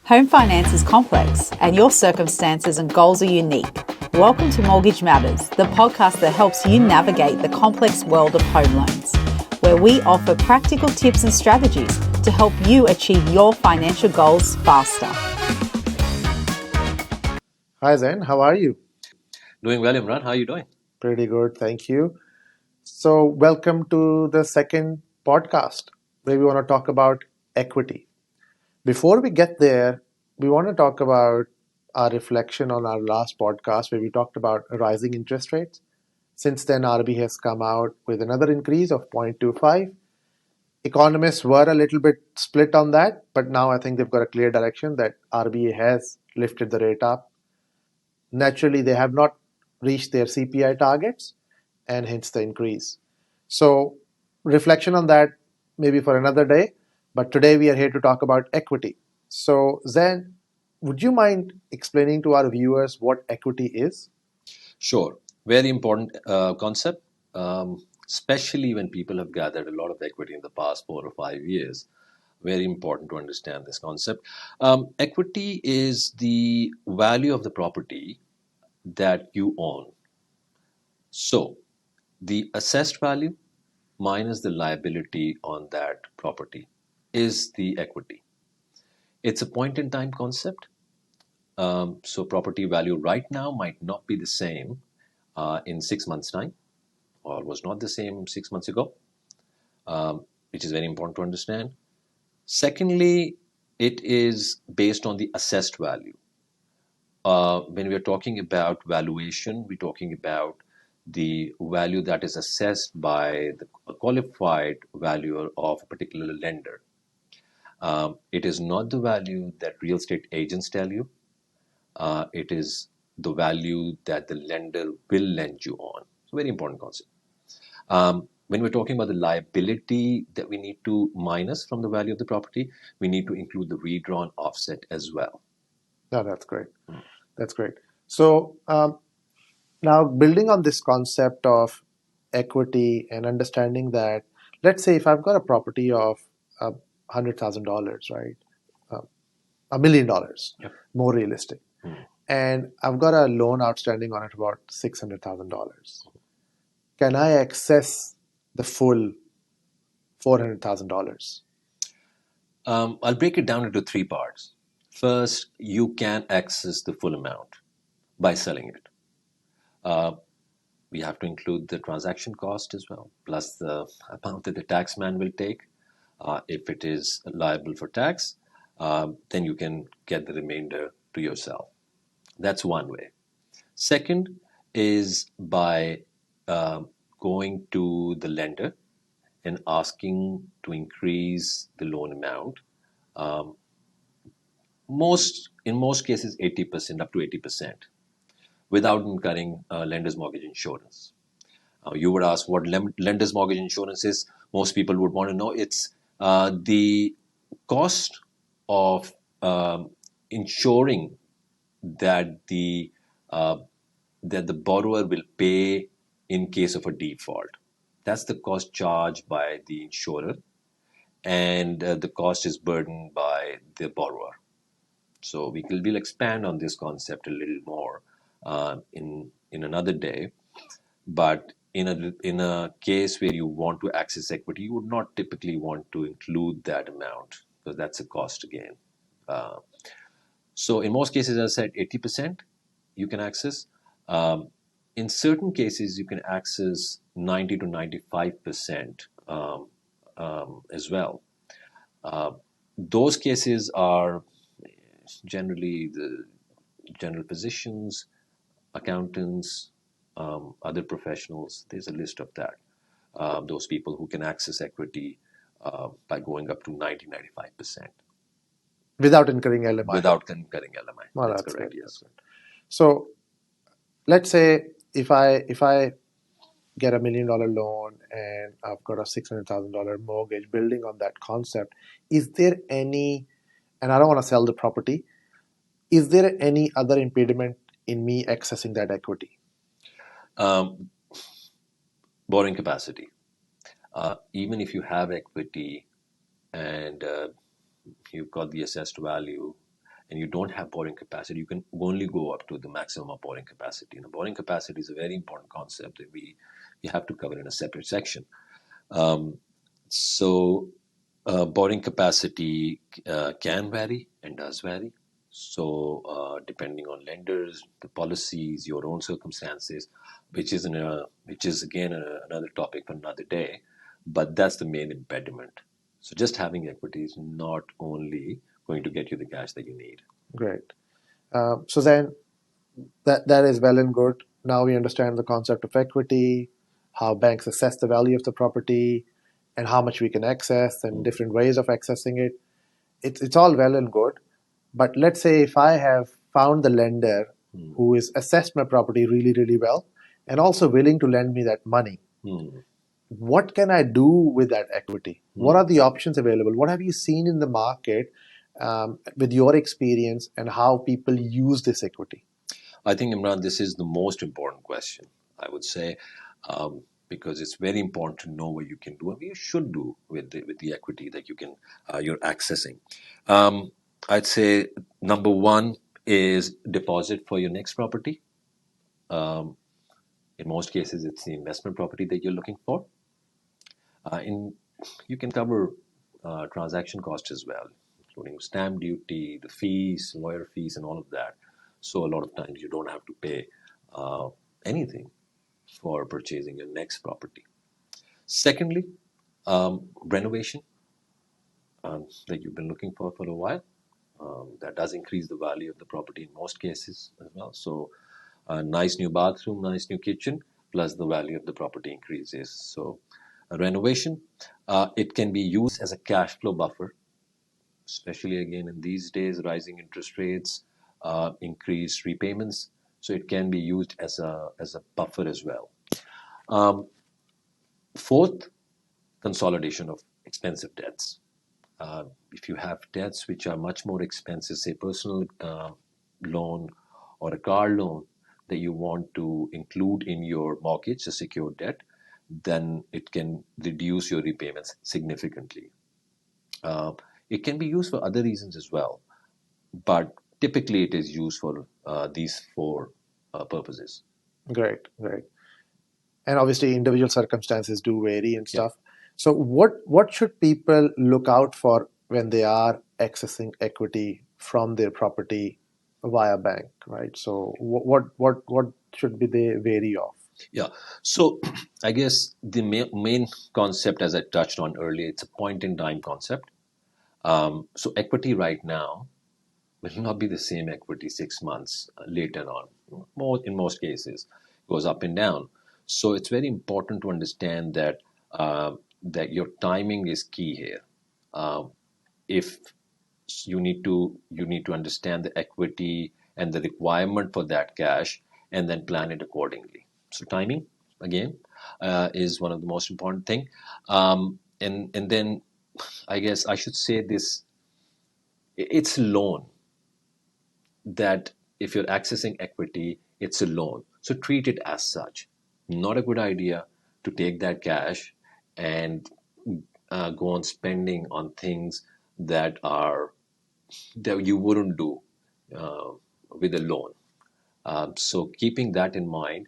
Home finance is complex and your circumstances and goals are unique. Welcome to Mortgage Matters, the podcast that helps you navigate the complex world of home loans, where we offer practical tips and strategies to help you achieve your financial goals faster. Hi Zen, how are you? Doing well, Imran. How are you doing? Pretty good, thank you. So, welcome to the second podcast where we want to talk about equity. Before we get there, we want to talk about our reflection on our last podcast where we talked about rising interest rates. Since then, RB has come out with another increase of 0.25. Economists were a little bit split on that, but now I think they've got a clear direction that RBA has lifted the rate up. Naturally, they have not reached their CPI targets and hence the increase. So, reflection on that maybe for another day, but today we are here to talk about equity. So, Zen, would you mind explaining to our viewers what equity is? Sure. Very important concept, especially when people have gathered a lot of equity in the past 4 or 5 years. Very important to understand this concept. Equity is the value of the property that you own. So, the assessed value minus the liability on that property is the equity. It's a point in time concept. So property value right now might not be the same in 6 months' time, or was not the same 6 months ago, which is very important to understand. Secondly, it is based on the assessed value. When we are talking about valuation, we're talking about the value that is assessed by the qualified valuer of a particular lender. It is not the value that real estate agents tell you. It is the value that the lender will lend you on. It's a very important concept. When we're talking about the liability that we need to minus from the value of the property, we need to include the redrawn offset as well. No, that's great. That's great. So, now building on this concept of equity and understanding that, let's say if I've got a property of $100,000, right? $1 million, Yep. more realistic. And I've got a loan outstanding on it about $600,000. Can I access the full $400,000? I'll break it down into 3 parts. First, you can access the full amount by selling it. We have to include the transaction cost as well, plus the amount that the tax man will take. If it is liable for tax, then you can get the remainder to yourself. That's one way. Second is by going to the lender and asking to increase the loan amount. In most cases, 80%, up to 80%, without incurring lender's mortgage insurance. You would ask what lender's mortgage insurance is. Most people would want to know. It's the cost of ensuring that the borrower will pay in case of a default. That's the cost charged by the insurer, and the cost is burdened by the borrower. So we'll expand on this concept a little more in another day. But in a case where you want to access equity, you would not typically want to include that amount because that's a cost again. So in most cases, as I said, 80% you can access. In certain cases, you can access 90 to 95% as well. Those cases are generally the general physicians, accountants, other professionals. There's a list of that. Those people who can access equity by going up to 90, 95%. Without incurring LMI? Without incurring LMI. Well, that's that's correct, good. yes. So, let's say if I get $1 million loan and I've got a $600,000 mortgage, building on that concept, is there any, and I don't want to sell the property, is there any other impediment in me accessing that equity? Borrowing capacity. Even if you have equity and you've got the assessed value and you don't have borrowing capacity, you can only go up to the maximum of borrowing capacity. Now, borrowing capacity is a very important concept that we have to cover in a separate section. So borrowing capacity can vary and does vary. So depending on lenders, the policies, your own circumstances, which is again another topic for another day. But that's the main impediment. So just having equity is not only going to get you the cash that you need. Great. So then that is well and good. Now we understand the concept of equity, how banks assess the value of the property, and how much we can access, and different ways of accessing it. It's all well and good. But let's say if I have found the lender who is assessed my property really, really well, and also willing to lend me that money, what can I do with that equity? What are the options available? What have you seen in the market with your experience, and how people use this equity? I think, Imran, this is the most important question, I would say, because it's very important to know what you can do and what you should do with the equity that you're accessing. I'd say number one is deposit for your next property. In most cases, it's the investment property that you're looking for. You can cover transaction costs as well, including stamp duty, the fees, lawyer fees, and all of that. So a lot of times you don't have to pay anything for purchasing your next property. Secondly, renovation that you've been looking for a while. That does increase the value of the property in most cases as well. So a nice new bathroom, nice new kitchen, plus the value of the property increases. So a renovation, it can be used as a cash flow buffer, especially again in these days, rising interest rates, increased repayments. So it can be used as a buffer as well. Fourth, consolidation of expensive debts. If you have debts which are much more expensive, say personal loan or a car loan that you want to include in your mortgage, a secured debt, then it can reduce your repayments significantly. It can be used for other reasons as well, but typically it is used for these four purposes. Great. And obviously individual circumstances do vary and stuff. So what should people look out for when they are accessing equity from their property via bank, right? So what should be they wary of? Yeah. So I guess the main concept, as I touched on earlier, it's a point in time concept. So equity right now will not be the same equity 6 months later on. In most cases, it goes up and down. So it's very important to understand that that your timing is key here. If you need to understand the equity and the requirement for that cash, and then plan it accordingly. So timing again is one of the most important thing. And then I guess I should say this: it's a loan. That if you're accessing equity, it's a loan. So treat it as such. Not a good idea to take that cash and go on spending on things that you wouldn't do with a loan. So keeping that in mind,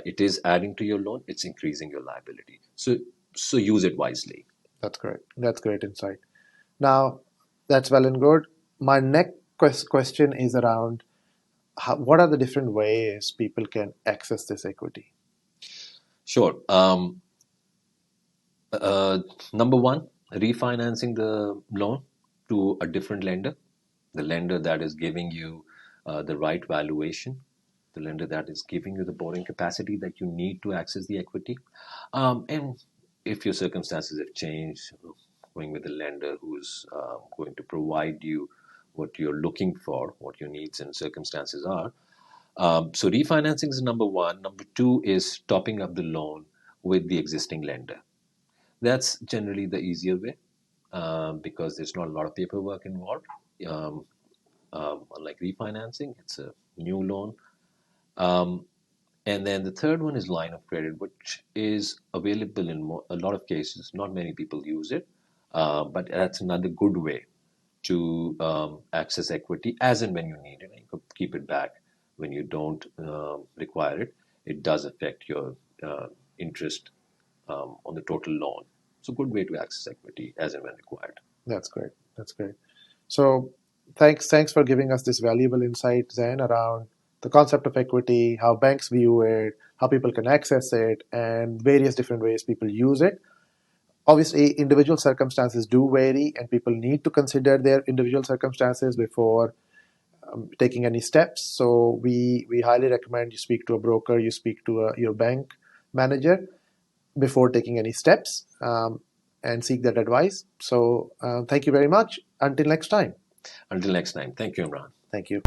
it is adding to your loan, it's increasing your liability. So use it wisely. That's great. That's great insight. Now, that's well and good. My next question is around what are the different ways people can access this equity? Sure. Number one, refinancing the loan to a different lender, the lender that is giving you the right valuation, the lender that is giving you the borrowing capacity that you need to access the equity. And if your circumstances have changed, going with a lender who's going to provide you what you're looking for, what your needs and circumstances are. So refinancing is number one. Number two is topping up the loan with the existing lender. That's generally the easier way because there's not a lot of paperwork involved. Um, Unlike refinancing, it's a new loan. And then the third one is line of credit, which is available in a lot of cases. Not many people use it, but that's another good way to access equity as and when you need it. You could keep it back when you don't require it. It does affect your interest on the total loan. It's a good way to access equity as and when required. That's great. That's great. So thanks for giving us this valuable insight, Zen, around the concept of equity, how banks view it, how people can access it, and various different ways people use it. Obviously, individual circumstances do vary, and people need to consider their individual circumstances before taking any steps. So we highly recommend you speak to a broker, you speak to your bank manager before taking any steps, and seek that advice. So thank you very much. Until next time. Until next time, thank you, Imran. Thank you.